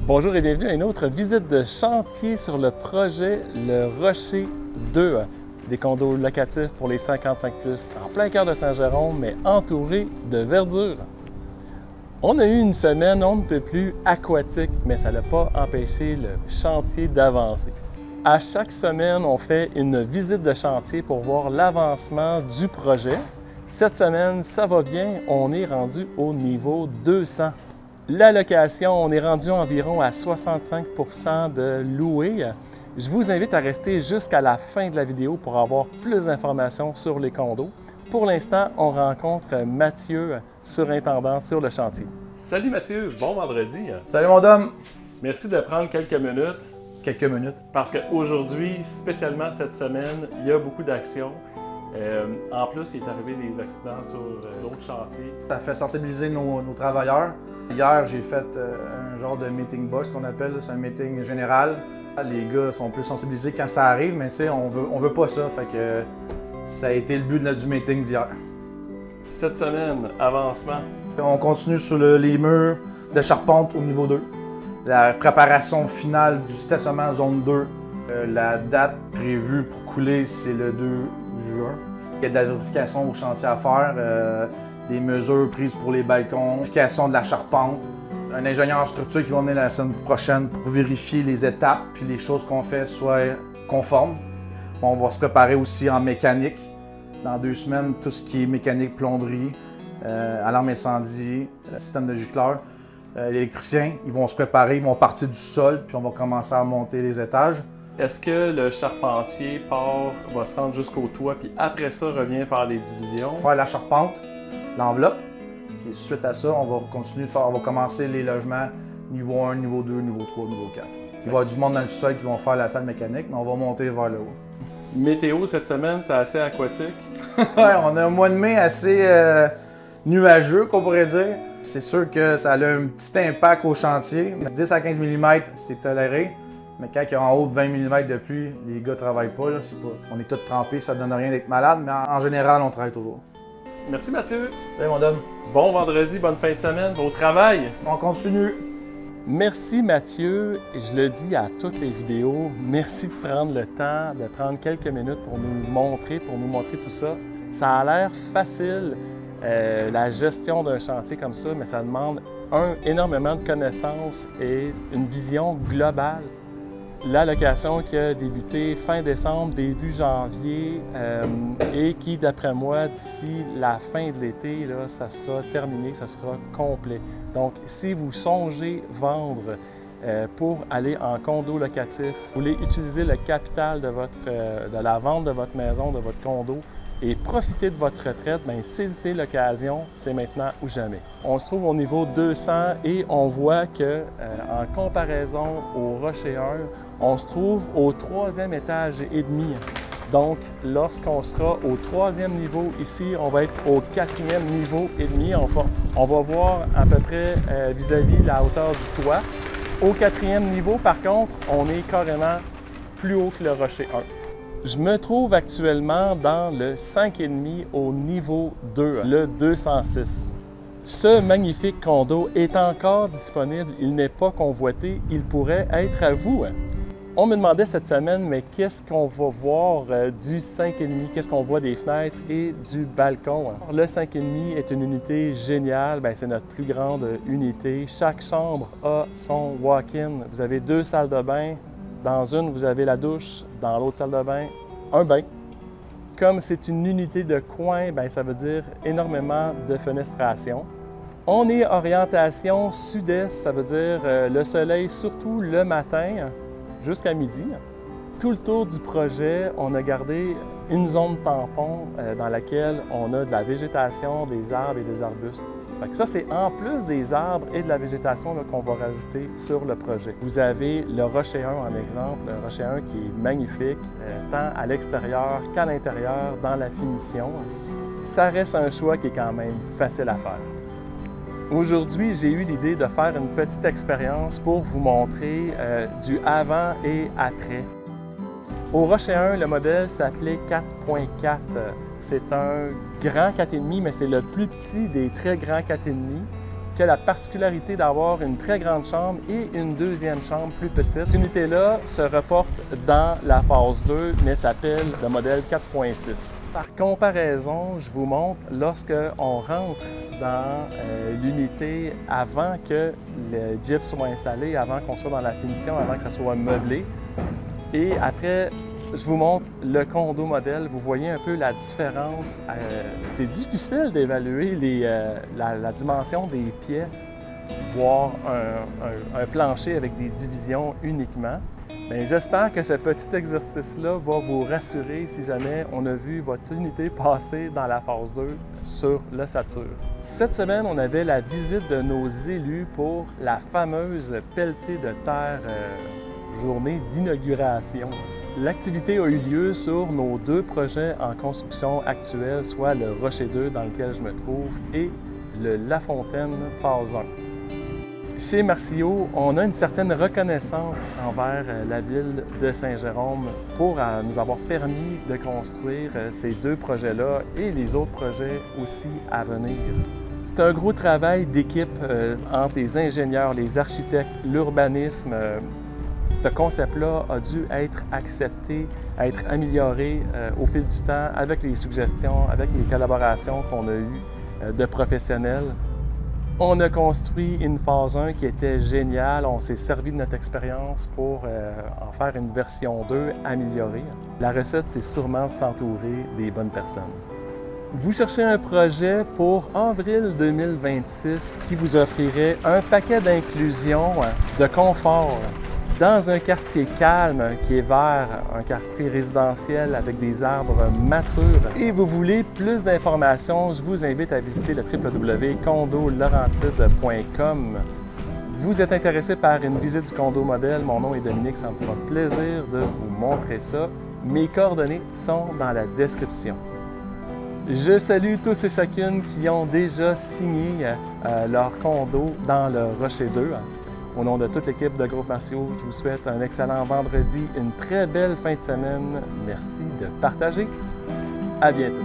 Bonjour et bienvenue à une autre visite de chantier sur le projet Le Rocher 2, des condos locatifs pour les 55+, en plein cœur de Saint-Jérôme, mais entouré de verdure. On a eu une semaine on ne peut plus aquatique, mais ça n'a pas empêché le chantier d'avancer. À chaque semaine, on fait une visite de chantier pour voir l'avancement du projet. Cette semaine, ça va bien, on est rendu au niveau 200. La location, on est rendu environ à 65 % de loué. Je vous invite à rester jusqu'à la fin de la vidéo pour avoir plus d'informations sur les condos. Pour l'instant, on rencontre Mathieu, surintendant sur le chantier. Salut Mathieu, bon vendredi. Salut mon dame! Merci de prendre quelques minutes. Quelques minutes. Parce qu'aujourd'hui, spécialement cette semaine, il y a beaucoup d'actions. En plus, il est arrivé des accidents sur d'autres chantiers. Ça fait sensibiliser nos travailleurs. Hier, j'ai fait un genre de meeting box qu'on appelle, c'est un meeting général. Les gars sont plus sensibilisés quand ça arrive, mais on veut pas ça. Fait que ça a été le but du meeting d'hier. Cette semaine, avancement. On continue sur les murs de charpente au niveau 2. La préparation finale du stationnement zone 2. La date prévue pour couler, c'est le 2 juin. Il y a de la vérification au chantier à faire, des mesures prises pour les balcons, vérification de la charpente. Un ingénieur en structure qui va venir la semaine prochaine pour vérifier les étapes puis les choses qu'on fait soient conformes. On va se préparer aussi en mécanique. Dans 2 semaines, tout ce qui est mécanique, plomberie, alarme incendie, système de gicleur. L'électricien, ils vont se préparer, ils vont partir du sol, puis on va commencer à monter les étages. Est-ce que le charpentier va se rendre jusqu'au toit, puis après ça revient faire les divisions? Faire la charpente, l'enveloppe, puis suite à ça, on va continuer de faire, on va commencer les logements niveau 1, niveau 2, niveau 3, niveau 4. Il va y avoir du monde dans le sol qui vont faire la salle mécanique, mais on va monter vers le haut. Météo cette semaine, c'est assez aquatique. Ouais, on a un mois de mai assez nuageux, qu'on pourrait dire. C'est sûr que ça a un petit impact au chantier. 10 à 15 mm, c'est toléré. Mais quand il y a en haut de 20 mm de pluie, les gars ne travaillent pas, là, on est tous trempés, ça ne donne rien d'être malade, mais en général, on travaille toujours. Merci Mathieu. Salut mon homme. Bon vendredi, bonne fin de semaine, bon travail. On continue. Merci Mathieu, je le dis à toutes les vidéos, merci de prendre le temps, de prendre quelques minutes pour nous montrer tout ça. Ça a l'air facile, la gestion d'un chantier comme ça, mais ça demande énormément de connaissances et une vision globale. La location qui a débuté fin décembre, début janvier et qui, d'après moi, d'ici la fin de l'été, là, ça sera terminé, ça sera complet. Donc, si vous songez vendre pour aller en condo locatif, vous voulez utiliser le capital de la vente de votre maison, de votre condo, et profiter de votre retraite, bien, saisissez l'occasion, c'est maintenant ou jamais. On se trouve au niveau 200 et on voit que, en comparaison au Rocher 1, on se trouve au 3e étage et demi. Donc, lorsqu'on sera au 3e niveau ici, on va être au 4e niveau et demi. On va voir à peu près vis-à-vis la hauteur du toit. Au 4e niveau, par contre, on est carrément plus haut que le Rocher 1. Je me trouve actuellement dans le 5,5 au niveau 2, le 206. Ce magnifique condo est encore disponible, il n'est pas convoité, il pourrait être à vous. On me demandait cette semaine, mais qu'est-ce qu'on va voir du 5,5, qu'est-ce qu'on voit des fenêtres et du balcon? Le 5,5 est une unité géniale, c'est notre plus grande unité. Chaque chambre a son walk-in. Vous avez 2 salles de bain. Dans une, vous avez la douche. Dans l'autre salle de bain, un bain. Comme c'est une unité de coin, ça veut dire énormément de fenestration. On est orientation sud-est, ça veut dire le soleil surtout le matin jusqu'à midi. Tout le tour du projet, on a gardé une zone tampon dans laquelle on a de la végétation, des arbres et des arbustes. Ça, c'est en plus des arbres et de la végétation qu'on va rajouter sur le projet. Vous avez le Rocher 1 en exemple, le Rocher 1 qui est magnifique, tant à l'extérieur qu'à l'intérieur, dans la finition. Ça reste un choix qui est quand même facile à faire. Aujourd'hui, j'ai eu l'idée de faire une petite expérience pour vous montrer du avant et après. Au Rocher 1, le modèle s'appelait 4.4. C'est un grand 4,5, mais c'est le plus petit des très grands 4,5. qui a la particularité d'avoir une très grande chambre et une deuxième chambre plus petite. Cette unité-là se reporte dans la phase 2, mais s'appelle le modèle 4.6. Par comparaison, je vous montre lorsqu'on rentre dans l'unité avant que le gyps soit installé, avant qu'on soit dans la finition, avant que ça soit meublé. Et après, je vous montre le condo modèle. Vous voyez un peu la différence. C'est difficile d'évaluer la dimension des pièces, voir un plancher avec des divisions uniquement. Bien, j'espère que ce petit exercice-là va vous rassurer si jamais on a vu votre unité passer dans la phase 2 sur l'ossature. Cette semaine, on avait la visite de nos élus pour la fameuse pelletée de terre journée d'inauguration. L'activité a eu lieu sur nos 2 projets en construction actuels, soit le Rocher 2 dans lequel je me trouve et le La Fontaine phase 1. Chez Marcio, on a une certaine reconnaissance envers la ville de Saint-Jérôme pour nous avoir permis de construire ces 2 projets-là et les autres projets aussi à venir. C'est un gros travail d'équipe entre les ingénieurs, les architectes, l'urbanisme. Ce concept-là a dû être accepté, être amélioré au fil du temps avec les suggestions, avec les collaborations qu'on a eues de professionnels. On a construit une phase 1 qui était géniale. On s'est servi de notre expérience pour en faire une version 2 améliorée. La recette, c'est sûrement de s'entourer des bonnes personnes. Vous cherchez un projet pour avril 2026 qui vous offrirait un paquet d'inclusions, de confort, dans un quartier calme qui est vert, un quartier résidentiel avec des arbres matures. Et vous voulez plus d'informations, je vous invite à visiter le www.condolaurentide.com. Vous êtes intéressé par une visite du condo modèle, mon nom est Dominique, ça me fera plaisir de vous montrer ça. Mes coordonnées sont dans la description. Je salue tous et chacune qui ont déjà signé leur condo dans le Rocher 2. Au nom de toute l'équipe de Groupe Marcio, je vous souhaite un excellent vendredi, une très belle fin de semaine. Merci de partager. À bientôt.